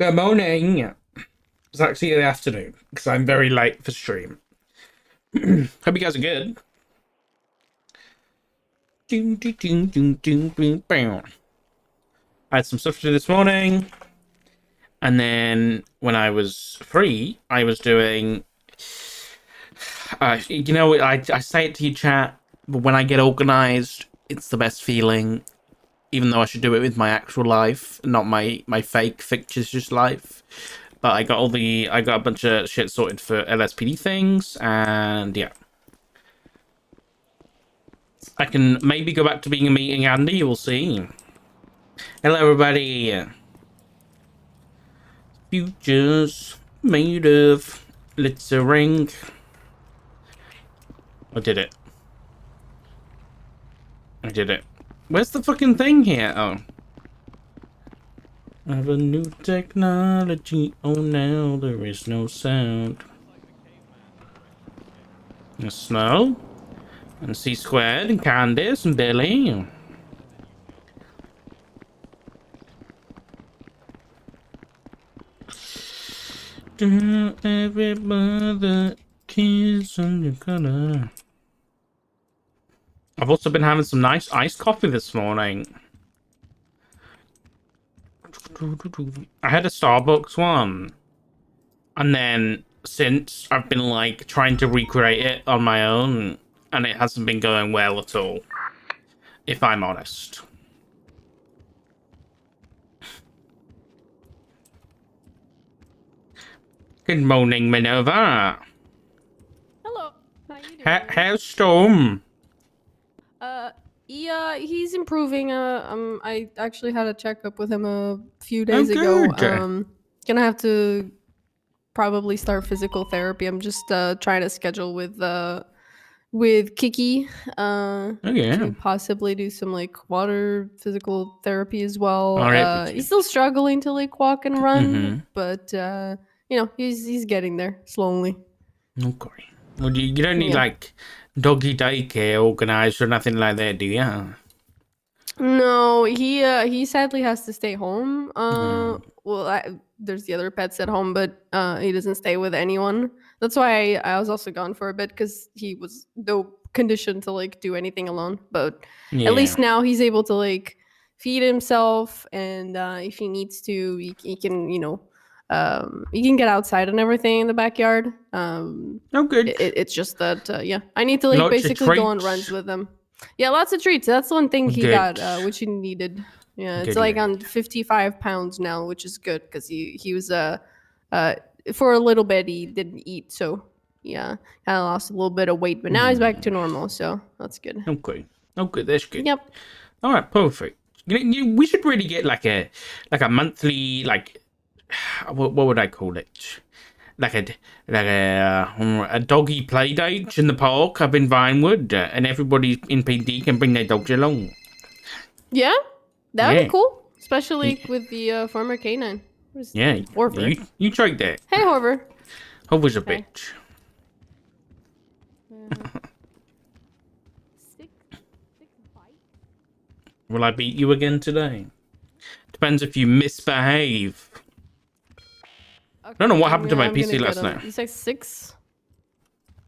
Good morning. It's actually the afternoon because I'm very late for stream. Hope you guys are good. I had some stuff to do this morning, and then when I was free, I was doing. I say it to you, chat, but when I get organized, it's the best feeling. Even though I should do it with my actual life, not my fake fictitious life. But I got a bunch of shit sorted for LSPD things, and yeah. I can maybe go back to being a meeting Andy, we'll see. Hello everybody. Futures made of glittering. I did it. Where's the fucking thing here? Oh. I have a new technology. Oh, now there is no sound. And Snow. And C Squared and Candice and Billy. Every mother kiss on your color. I've also been having some nice iced coffee this morning. I had a Starbucks one. And then since I've been like trying to recreate it on my own, and it hasn't been going well at all, if I'm honest. Good morning, Minerva. Hello. How you doing? How's Storm? Yeah, he's improving. I actually had a checkup with him a few days ago. Good. Gonna have to probably start physical therapy. I'm just trying to schedule with Kiki to possibly do some like water physical therapy as well. He's still struggling to like walk and run, but you know, he's getting there slowly. Okay. Well, you don't need like doggy daycare organized or nothing like that, do you? No, he sadly has to stay home. Well, there's the other pets at home, but he doesn't stay with anyone. That's why I was also gone for a bit, because he was no condition to like do anything alone. But at least now he's able to like feed himself, and if he needs to, he can, you know, he can get outside and everything in the backyard. Good. It's just that yeah, I need to like Lots basically go on runs with him. Yeah, lots of treats. That's one thing he got, which he needed. Yeah, it's like on 55 pounds now, which is good, because he was for a little bit he didn't eat, so yeah, kind of lost a little bit of weight, but now he's back to normal, so that's good. Okay, that's good. Yep. All right, perfect. We should really get like a monthly, like, what would I call it? Like a doggy play date in the park up in Vinewood, and everybody in PD can bring their dogs along. Yeah, that would be cool, especially with the former canine. Horver. You tried that. Hey, Horver. Horver's a bitch. Six bites? Will I beat you again today? Depends if you misbehave. Okay, I don't know what happened to my PC last night. You said 6?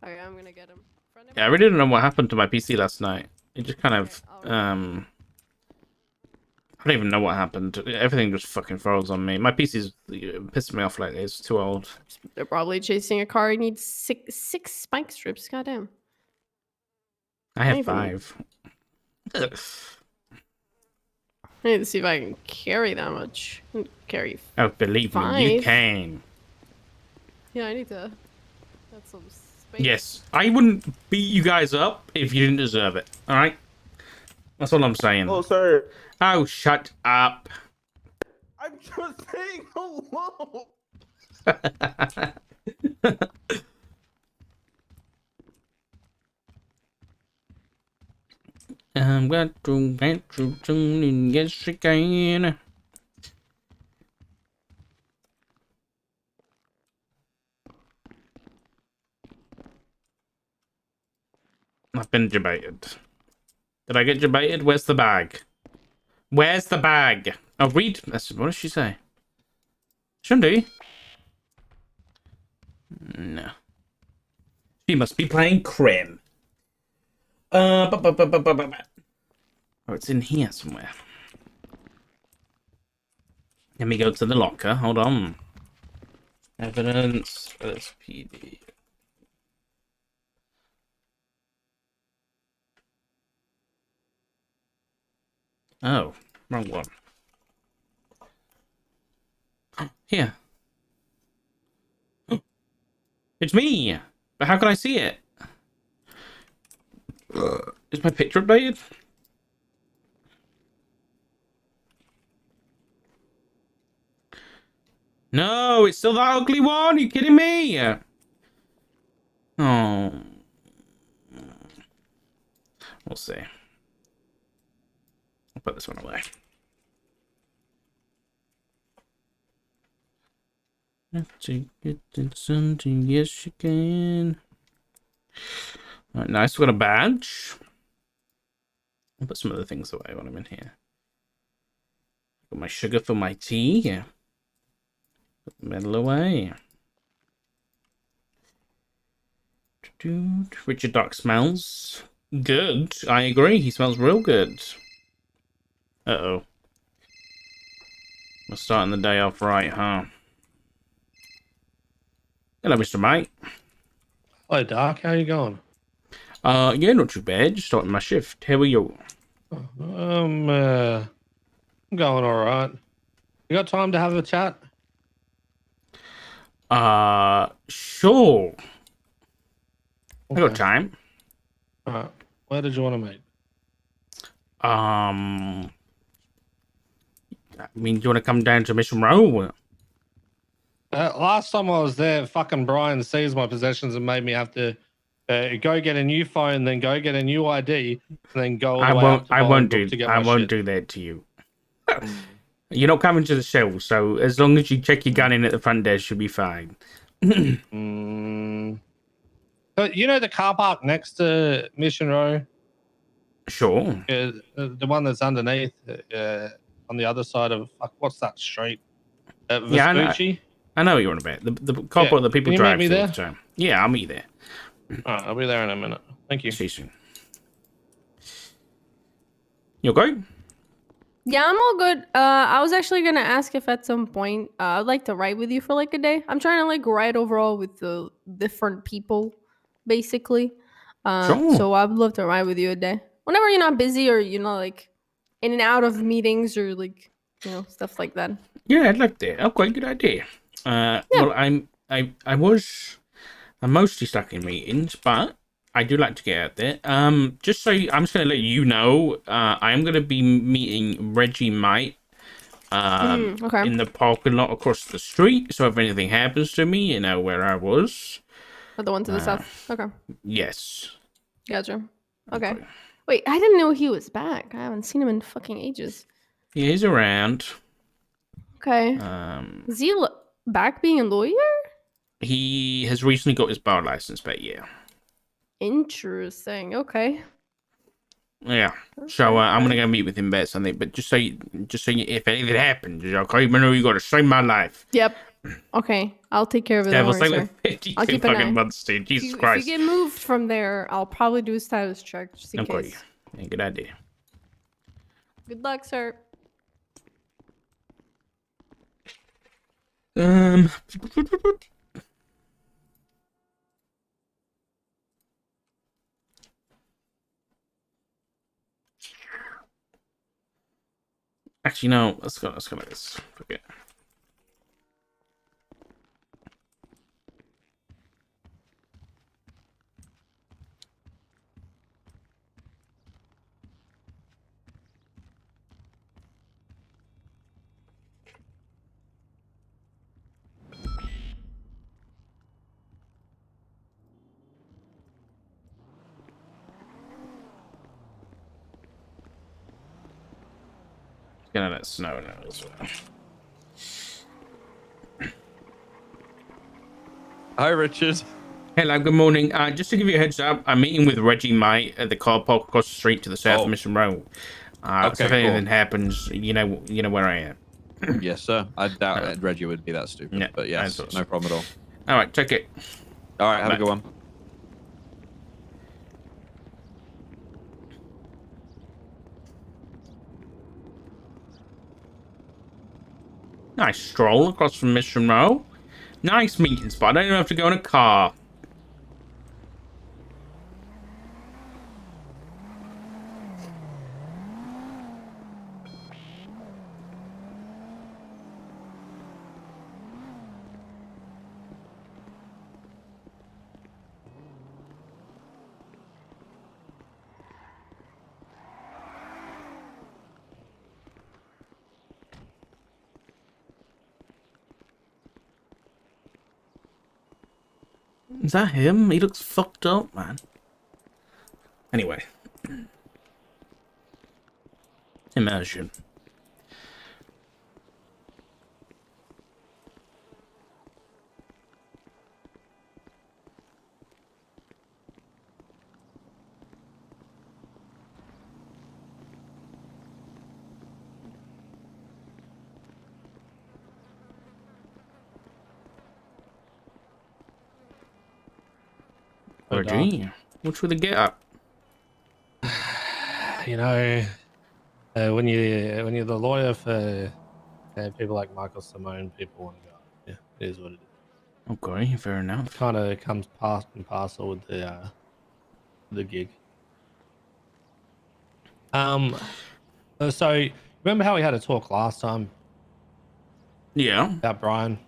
Okay, I'm gonna get him. Yeah, I really don't know what happened to my PC last night. It just kind of, I don't even know what happened. Everything just fucking froze on me. My PC's pissing me off lately. It's too old. They're probably chasing a car. It needs six spike strips. Goddamn. I have 5. I need to see if I can carry that much. Carry. Oh, believe 5. me, you can. Yeah, I need to. That's some space. Yes, I wouldn't beat you guys up if you didn't deserve it. All right, that's all I'm saying. Oh, sir. Oh, shut up. I'm just saying hello. I'm going to get you soon, yes, I can. I've been debated. Did I get debated? Where's the bag? Where's the bag? Oh, read. What does she say? Shouldn't do. No. She must be playing Crim. Oh, it's in here somewhere. Let me go to the locker. Hold on. Evidence. SPD. Oh, wrong one. Here. It's me! But how can I see it? Is my picture updated? No, it's still that ugly one. Are you kidding me? Oh. We'll see. I'll put this one away. Have to get something. Yes, you can. Alright, nice. We've got a badge. I'll put some other things away when I'm in here. Got my sugar for my tea. Yeah. Put the medal away. Richard Dark smells good. I agree. He smells real good. Uh-oh. We're starting the day off right, huh? Hello, Mr. Mate. Hello, Dark. How you going? Yeah, not too bad. Just starting my shift. How are you? I'm going all right. You got time to have a chat? Sure. I got Okay. time. All right. Where did you want to meet? I mean, do you want to come down to Mission Row? Last time I was there, fucking Brian seized my possessions and made me have to go get a new phone, then go get a new ID, and then go. I won't to get I my won't shit. do that to you. You're not coming to the cell, so as long as you check your gun in at the front desk, you'll be fine. But you know the car park next to Mission Row, Sure. the one that's underneath, on the other side of what's that street? Yeah, I know. Vespucci? I know what you're on about. The car park that people Can you drive meet me through all there? the time. Yeah, I'll meet you there. All right, I'll be there in a minute. Thank you. See you soon. You okay? Yeah, I'm all good. I was actually gonna ask if at some point I'd like to ride with you for like a day. I'm trying to like ride overall with the different people, basically. Sure. So I would love to ride with you a day. Whenever you're not busy or you're not like in and out of meetings or like stuff like that. Yeah, I'd like that. Okay, good idea. Well, I'm mostly stuck in meetings, but I do like to get out there. I'm just gonna let you know, I am gonna be meeting Reggie Might Okay. in the parking lot across the street. So if anything happens to me, you know where I was. Or the one to the south. Okay. Yes. Gotcha. Okay. Wait, I didn't know he was back. I haven't seen him in fucking ages. Yeah, he's around. Okay. Is he back being a lawyer? He has recently got his bar license back. Yeah. Interesting. Okay. Yeah. So I'm gonna go meet with him about something. But just so you, if anything happens, okay, remember you gotta save my life. Yep. Okay. I'll take care of it. Yeah, Don't we'll worry, say sir. like 50 I'll keep an eye. fucking months, dude. Jesus If Christ. you get moved from there, I'll probably do a status check just in Okay. case. Yeah, good idea. Good luck, sir. Actually, no. Let's go like this. Forget. Gonna let snow now as well. Hi, Richard. Hello, good morning. Just to give you a heads up, I'm meeting with Reggie Might at the car park across the street to the south of Mission Row. So if Okay, anything happens, you know where I am. Yes, sir. I doubt Alright. Reggie would be that stupid. Yeah, But I yes, thought no so. problem at all. All right, take it. All right, have Bye. a good one. Nice stroll across from Mission Row. Nice meeting spot. I don't even have to go in a car. Is that him? He looks fucked up, man. Anyway. Immersion. Oh, gee. Which would they get up? You know, when you're the lawyer for people like Michael Simone, people want to go. Yeah, it is what it is. Okay, fair enough. Kind of comes part and parcel with the gig. So remember how we had a talk last time Yeah. about Brian?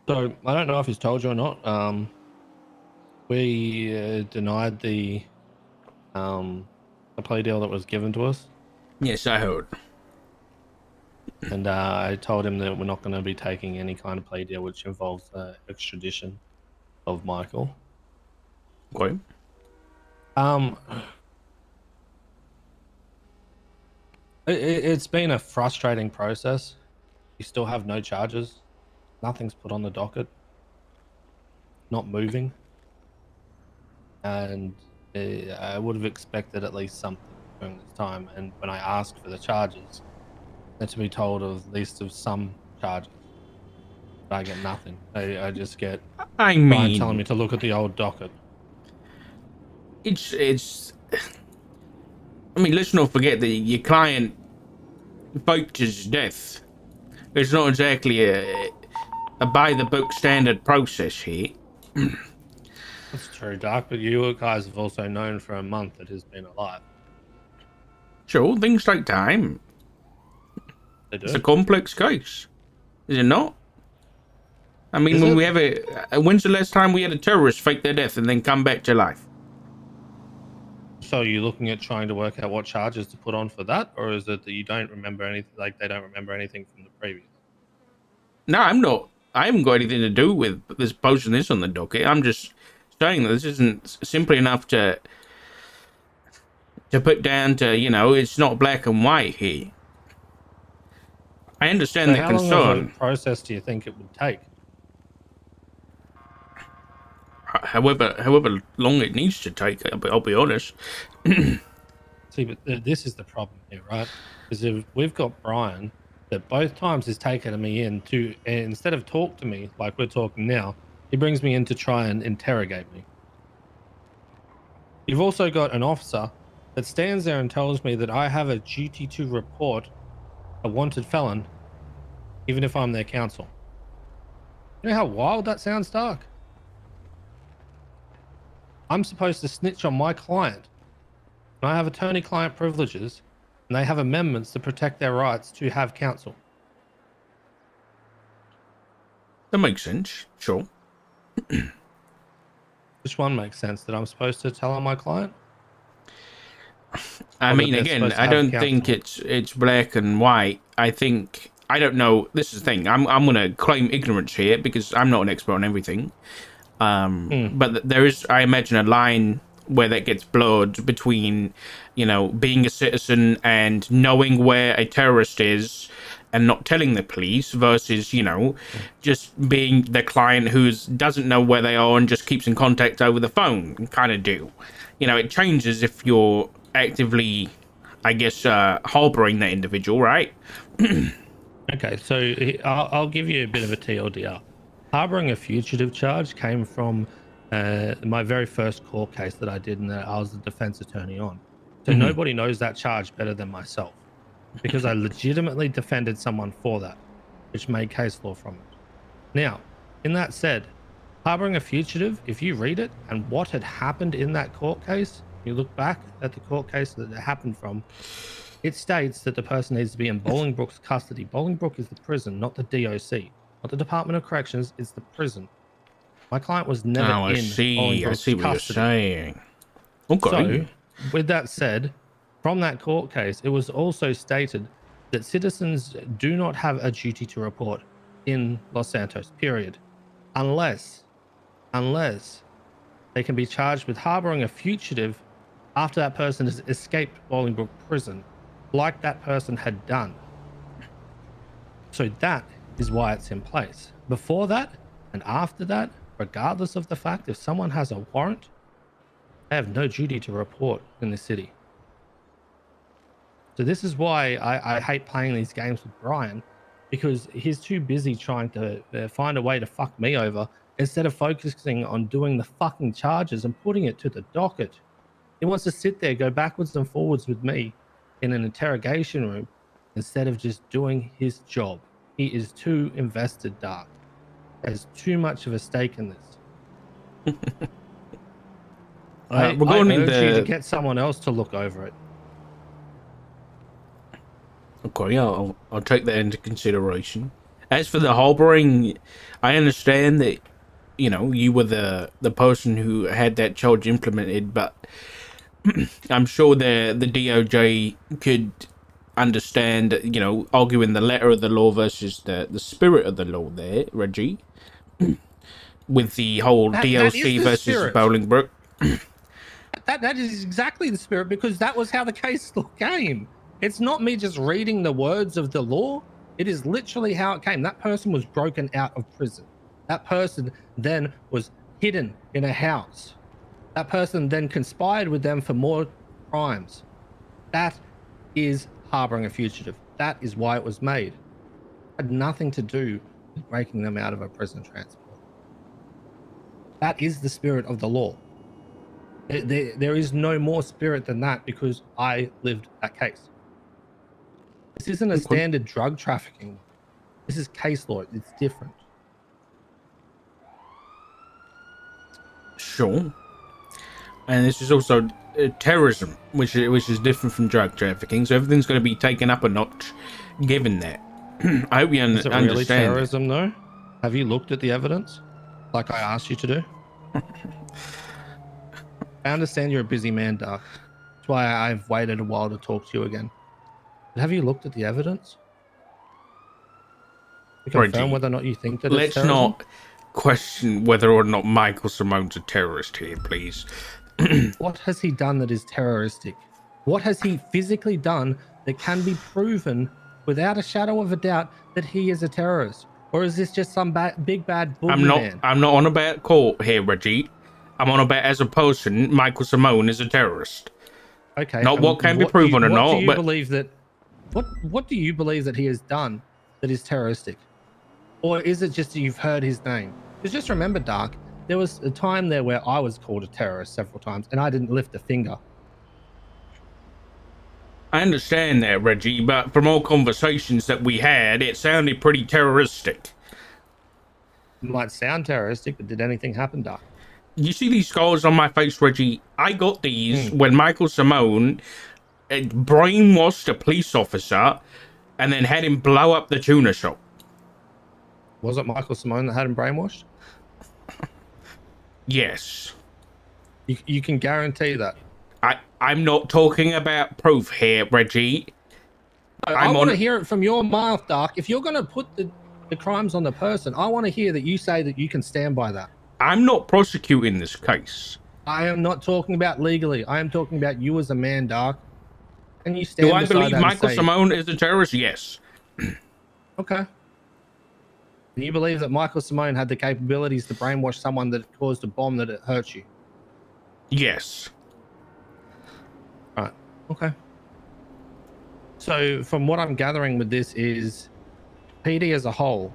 So I don't know if he's told you or not. We denied the plea deal that was given to us, Yes, I heard. and I told him that we're not going to be taking any kind of plea deal which involves extradition of Michael. Okay. It's been a frustrating process. You still have no charges. Nothing's put on the docket. Not moving. And I would have expected at least something during this time. And when I asked for the charges, had to be told at least of some charges. But I get nothing. I just get I Brian mean, telling me to look at the old docket. it's. I mean, let's not forget that your client faked his death. It's not exactly a by the book standard process here. That's true, Doc, but you guys have also known for a month that he's been alive. Sure, things take time. They do. It's a complex case, is it not? I mean, Is when it? we have when's the last time we had a terrorist fake their death and then come back to life? So you're looking at trying to work out what charges to put on for that, or is it that you don't remember anything, like they don't remember anything from the previous? No, I'm not. I haven't got anything to do with this posting this on the docket. I'm just saying that this isn't simply enough to put down to, it's not black and white here. I understand the How long of concern. a process do you think it would take? However long it needs to take, I'll be honest. See, but this is the problem here, right? Is if we've got Brian that both times has taken me in to, instead of talk to me like we're talking now, he brings me in to try and interrogate me. You've also got an officer that stands there and tells me that I have a duty to report a wanted felon, even if I'm their counsel. You know how wild that sounds, Stark? I'm supposed to snitch on my client. And I have attorney-client privileges, and they have amendments to protect their rights to have counsel. That makes sense, sure. Which one makes sense? That I'm supposed to tell on my client? I Or mean, that they're again, supposed to I have don't think counsel? it's black and white. I think I don't know. This is the thing. I'm gonna claim ignorance here because I'm not an expert on everything. But there is, I imagine, a line where that gets blurred between, being a citizen and knowing where a terrorist is and not telling the police versus, just being the client who doesn't know where they are and just keeps in contact over the phone kind of deal. It changes if you're actively I guess, harboring that individual, right? Okay, so I'll give you a bit of a TLDR. Harboring a fugitive charge came from my very first court case that I did and that I was the defense attorney on. So Mhm. nobody knows that charge better than myself because I legitimately defended someone for that, which made case law from it. Now, in that said, harboring a fugitive, if you read it and what had happened in that court case, you look back at the court case that it happened from, it states that the person needs to be in Bolingbroke's custody. Bolingbroke is the prison, not the DOC. Not the Department of Corrections, it's the prison. My client was never Oh, I in see. I Bolingbroke's see what custody. you're saying. Okay. So, with that said, from that court case, it was also stated that citizens do not have a duty to report in Los Santos, period, unless they can be charged with harboring a fugitive after that person has escaped Bolingbroke prison, like that person had done. So that is why it's in place. Before that and after that, regardless of the fact if someone has a warrant, they have no duty to report in the city. So this is why I hate playing these games with Brian, because he's too busy trying to find a way to fuck me over instead of focusing on doing the fucking charges and putting it to the docket. He wants to sit there, go backwards and forwards with me in an interrogation room instead of just doing his job. He is too invested, Dark. There's too much of a stake in this. I we're going in urge you to the. get someone else to look over it. Okay, yeah, I'll take that into consideration. As for the harboring, I understand that, you know, you were the person who had that charge implemented, but I'm sure the DOJ could understand, you know, arguing the letter of the law versus the spirit of the law there, Reggie, with the whole That is DLC the versus spirit. Bolingbroke. That is exactly the spirit, because that was how the case law came. It's not me just reading the words of the law. It is literally how it came. That person was broken out of prison. That person then was hidden in a house. That person then conspired with them for more crimes. That is harboring a fugitive. That is why it was made. It had nothing to do with breaking them out of a prison transport. That is the spirit of the law. There is no more spirit than that, because I lived that case. This isn't a standard drug trafficking. This is case law. It's different. Sure. And this is also terrorism, which is different from drug trafficking. So everything's going to be taken up a notch, given that. I hope you Is it understand. really terrorism, though? Have you looked at the evidence, like I asked you to do? I understand you're a busy man, Dark. That's why I've waited a while to talk to you again. But have you looked at the evidence to confirm Reggie, whether or not you think that it's let's terrorism? not question whether or not Michael Simone's a terrorist here, please. What has he done that is terroristic? What has he physically done that can be proven without a shadow of a doubt that he is a terrorist? Or is this just some big bad boogeyman? I'm not on about court here, Reggie. I'm on about as a person, Michael Simone is a terrorist. Okay. Not what can be what proven or what not, do you but believe that? What do you believe that he has done that is terroristic? Or is it just that you've heard his name? Because just remember, Dark, there was a time there where I was called a terrorist several times and I didn't lift a finger. I understand that, Reggie, but from all conversations that we had, it sounded pretty terroristic. It might sound terroristic, but did anything happen, Dark? You see these scars on my face, Reggie? I got these when Michael Simone brainwashed a police officer and then had him blow up the tuna shop. Was it Michael Simone that had him brainwashed? Yes. You can guarantee that. I'm not talking about proof here, Reggie. I want to hear it from your mouth, Dark. If you're going to put the crimes on the person, I want to hear that you say that you can stand by that. I'm not prosecuting this case. I am not talking about legally. I am talking about you as a man, Dark. And you stand Do I beside believe that and Michael say, Simone is a terrorist? Yes. okay. And you believe that Michael Simone had the capabilities to brainwash someone that caused a bomb that it hurt you? Yes. Right. Okay. So from what I'm gathering with this is PD as a whole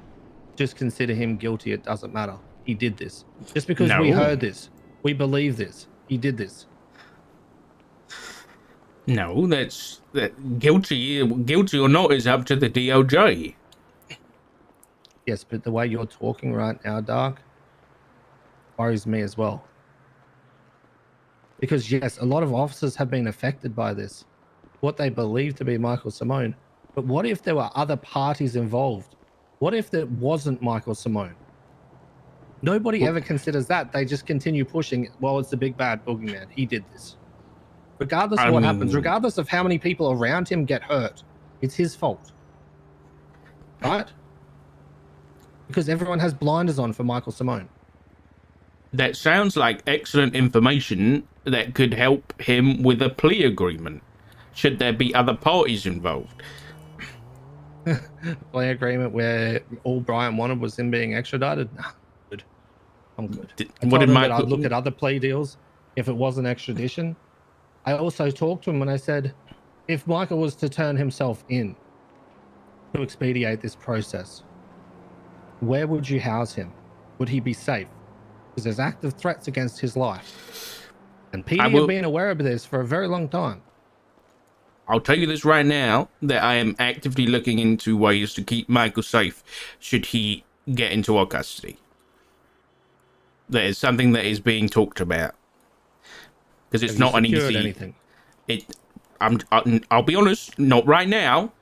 just consider him guilty. It doesn't matter. He did this. Just because we No. heard this, we believe this. He did this. No, that guilty or not is up to the DOJ. Yes, but the way you're talking right now, Dark, worries me as well. Because yes, a lot of officers have been affected by this, what they believe to be Michael Simone. But what if there were other parties involved? What if there wasn't Michael Simone? Nobody ever considers that. They just continue pushing, well, it's the big bad boogeyman. He did this. Regardless of what happens, regardless of how many people around him get hurt, it's his fault. Right? Because everyone has blinders on for Michael Simone. That sounds like excellent information that could help him with a plea agreement, should there be other parties involved. Plea agreement where all Brian wanted was him being extradited? Nah, good. I'm good. What did Michael... I'd look at other plea deals if it wasn't extradition. I also talked to him and I said, if Michael was to turn himself in to expedite this process, where would you house him? Would he be safe? Because there's active threats against his life. And PD have been aware of this for a very long time. I'll tell you this right now, that I am actively looking into ways to keep Michael safe should he get into our custody. That is something that is being talked about. Because it's not an easy... anything? I'll be honest, not right now.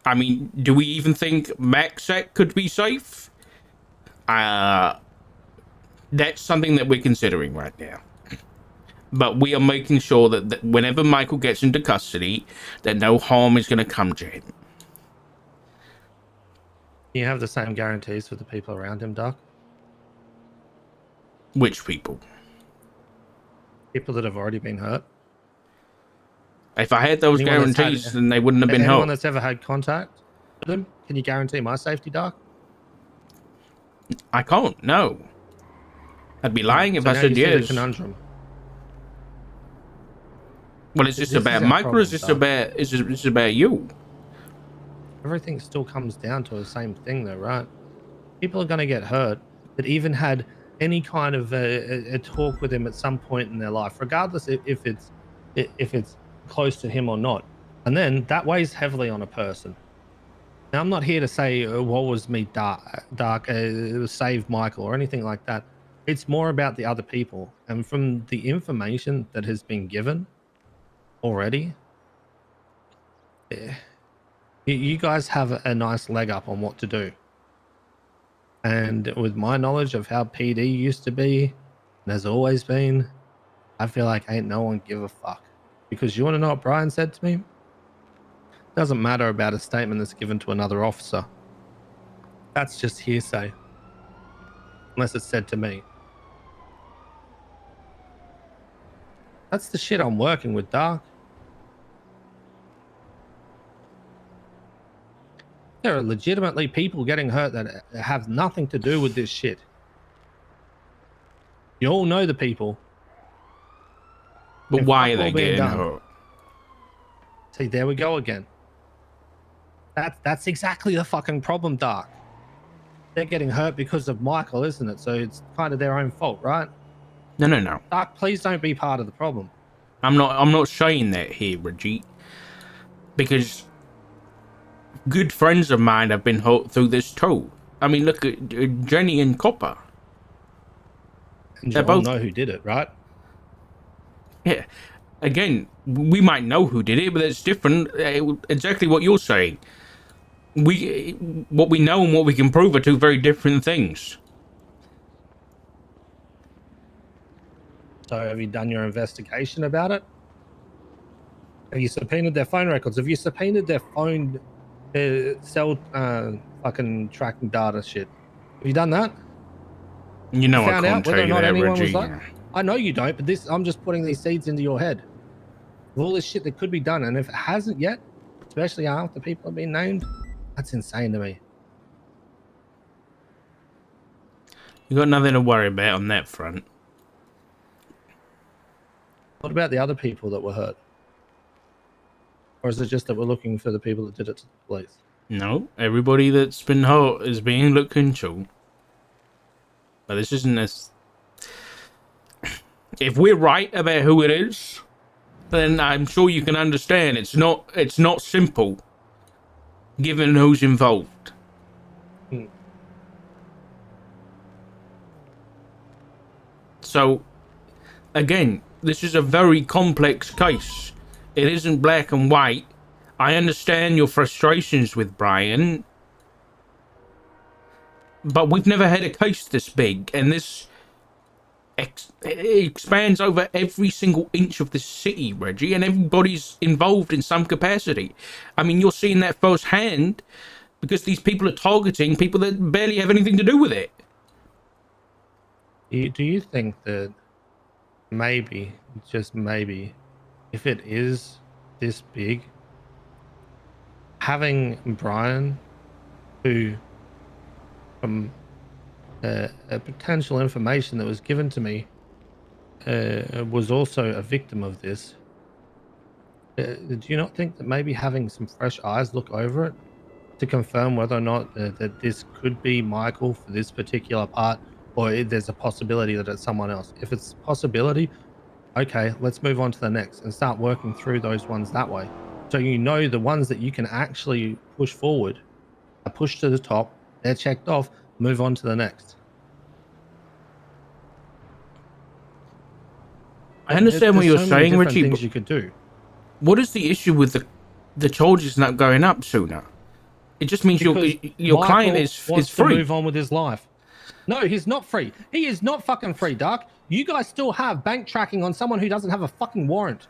I mean, do we even think MaxSec could be safe? That's something that we're considering right now. But we are making sure that whenever Michael gets into custody, that no harm is going to come to him. You have the same guarantees for the people around him, Doc? Which people? People that have already been hurt. If I had those guarantees, then they wouldn't have been hurt. Anyone that's ever had contact with them, can you guarantee my safety, Doc? I can't, no. I'd be lying if I said yes. Conundrum. Well, is this about Michael or is this about you? Everything still comes down to the same thing though, right? People are going to get hurt that even had any kind of a talk with him at some point in their life, regardless if it's close to him or not. And then that weighs heavily on a person. Now, I'm not here to say, woe was me, Dark, save Michael or anything like that. It's more about the other people. And from the information that has been given already, you guys have a nice leg up on what to do. And with my knowledge of how PD used to be, and has always been, I feel like ain't no one give a fuck. Because you want to know what Brian said to me? It doesn't matter about a statement that's given to another officer. That's just hearsay. Unless it's said to me. That's the shit I'm working with, Dark. There are legitimately people getting hurt that have nothing to do with this shit. You all know the people. But why are they getting hurt? See, there we go again. That's exactly the fucking problem, Dark. They're getting hurt because of Michael, isn't it? So it's kind of their own fault, right? No. Dark, please don't be part of the problem. I'm not saying that here, Reggie. Because good friends of mine have been hurt through this too. I mean, look at Jenny and Copper. And you all know who did it, right? Yeah. Again, we might know who did it, but it's different. Exactly what you're saying. What we know and what we can prove are two very different things. So have you done your investigation about it? Have you subpoenaed their phone records? Have you subpoenaed their phone cell fucking tracking data shit? Have you done that? You know, I can't tell you that, Reggie. Like, I know you don't, but I'm just putting these seeds into your head. With all this shit that could be done, and if it hasn't yet, especially after people have been named, that's insane to me. You got nothing to worry about on that front. What about the other people that were hurt? Or is it just that we're looking for the people that did it to the police? No, everybody that's been hurt is being looked into. But this isn't this. If we're right about who it is, then I'm sure you can understand it's not simple, given who's involved. Hmm. So, again, this is a very complex case. It isn't black and white. I understand your frustrations with Brian, but we've never had a case this big, and this it expands over every single inch of the city, Reggie, and everybody's involved in some capacity. I mean, you're seeing that firsthand because these people are targeting people that barely have anything to do with it. Do you think that maybe, just maybe, if it is this big, having Brian, who, from a potential information that was given to me, was also a victim of this, do you not think that maybe having some fresh eyes look over it to confirm whether or not that this could be Michael for this particular part, or there's a possibility that it's someone else? If it's a possibility, okay, let's move on to the next and start working through those ones that way. So you know the ones that you can actually push forward are pushed to the top, they're checked off, move on to the next. I understand what you're There's so many saying, different Richie, things but you could do. what is the issue with the charges not going up sooner? It just means your Michael client is wants to free. move on with his life. No, he's not free. He is not fucking free, Dark. You guys still have bank tracking on someone who doesn't have a fucking warrant.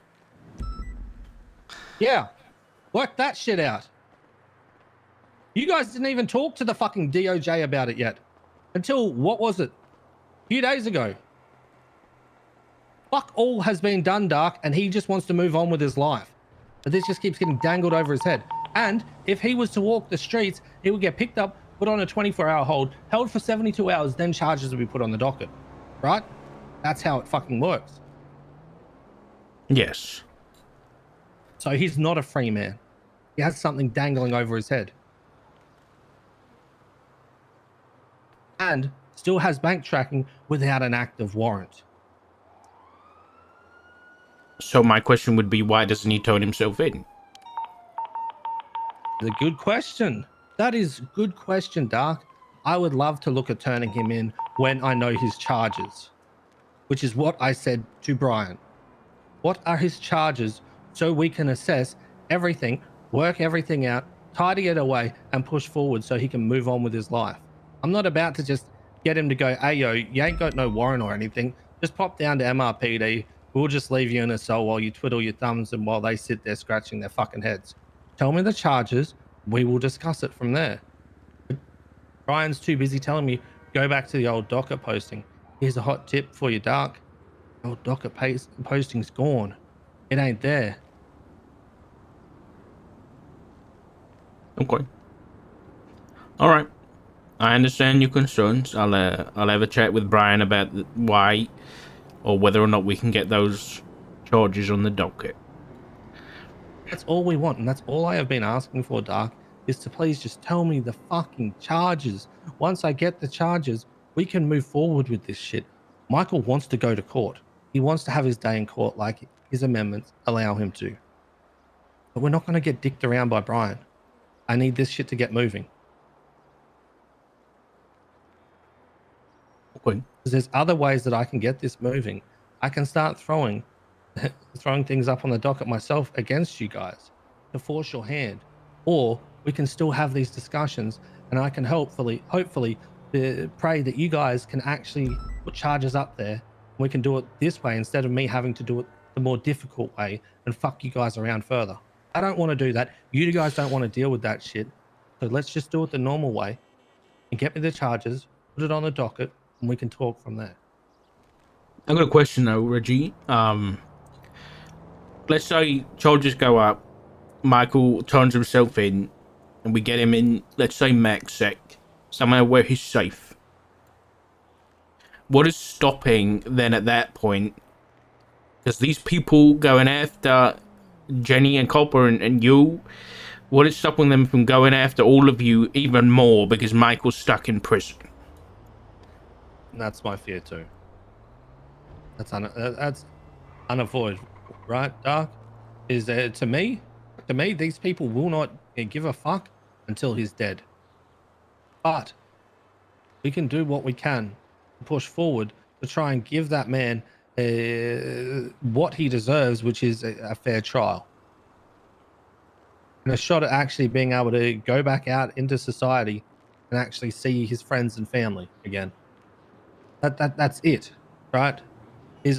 Yeah, work that shit out. You guys didn't even talk to the fucking DOJ about it yet. Until, what was it? A few days ago. Fuck all has been done, Dark, and he just wants to move on with his life. But this just keeps getting dangled over his head. And if he was to walk the streets, he would get picked up, put on a 24-hour hold, held for 72 hours, then charges would be put on the docket. Right? That's how it fucking works. Yes. So he's not a free man. He has something dangling over his head. And still has bank tracking without an active warrant. So my question would be, why doesn't he turn himself in? A good question. That is a good question, Dark. I would love to look at turning him in when I know his charges, which is what I said to Brian. What are his charges so we can assess everything, work everything out, tidy it away, and push forward so he can move on with his life. I'm not about to just get him to go, hey, yo, you ain't got no warrant or anything. Just pop down to MRPD. We'll just leave you in a cell while you twiddle your thumbs and while they sit there scratching their fucking heads. Tell me the charges. We will discuss it from there. But Brian's too busy telling me, go back to the old docket posting. Here's a hot tip for you, Dark. The old docket posting's gone. It ain't there. Okay. All right. I understand your concerns. I'll have a chat with Brian about why or whether or not we can get those charges on the docket. That's all we want, and that's all I have been asking for, Dark, is to please just tell me the fucking charges. Once I get the charges, we can move forward with this shit. Michael wants to go to court. He wants to have his day in court like his amendments allow him to. But we're not going to get dicked around by Brian. I need this shit to get moving. Okay. Because there's other ways that I can get this moving. I can start throwing things up on the docket myself against you guys to force your hand. Or we can still have these discussions and I can hopefully pray that you guys can actually put charges up there. We can do it this way instead of me having to do it the more difficult way and fuck you guys around further. I don't want to do that. You guys don't want to deal with that shit. So let's just do it the normal way and get me the charges, put it on the docket, and we can talk from there. I've got a question though, Reggie. Let's say charges go up, Michael turns himself in, and we get him in, let's say MaxSec, somewhere where he's safe. What is stopping then at that point? Because these people going after Jenny and Copper and you, what is stopping them from going after all of you even more because Michael's stuck in prison? And that's my fear too. That's unavoidable, right, Dark? Is to me, these people will not give a fuck until he's dead. But we can do what we can to push forward to try and give that man what he deserves, which is a fair trial. And a shot at actually being able to go back out into society and actually see his friends and family again. That's it, right?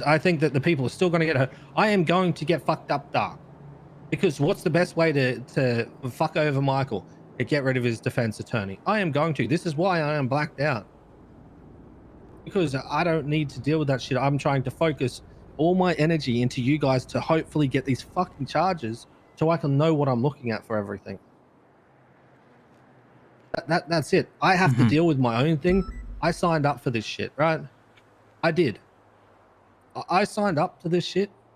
I think that the people are still going to get hurt. I am going to get fucked up, Dark. Because what's the best way to fuck over Michael? To get rid of his defense attorney. I am going to. This is why I am blacked out. Because I don't need to deal with that shit. I'm trying to focus all my energy into you guys to hopefully get these fucking charges so I can know what I'm looking at for everything. That's it. I have to deal with my own thing. I signed up for this shit, right? I did. I signed up to this shit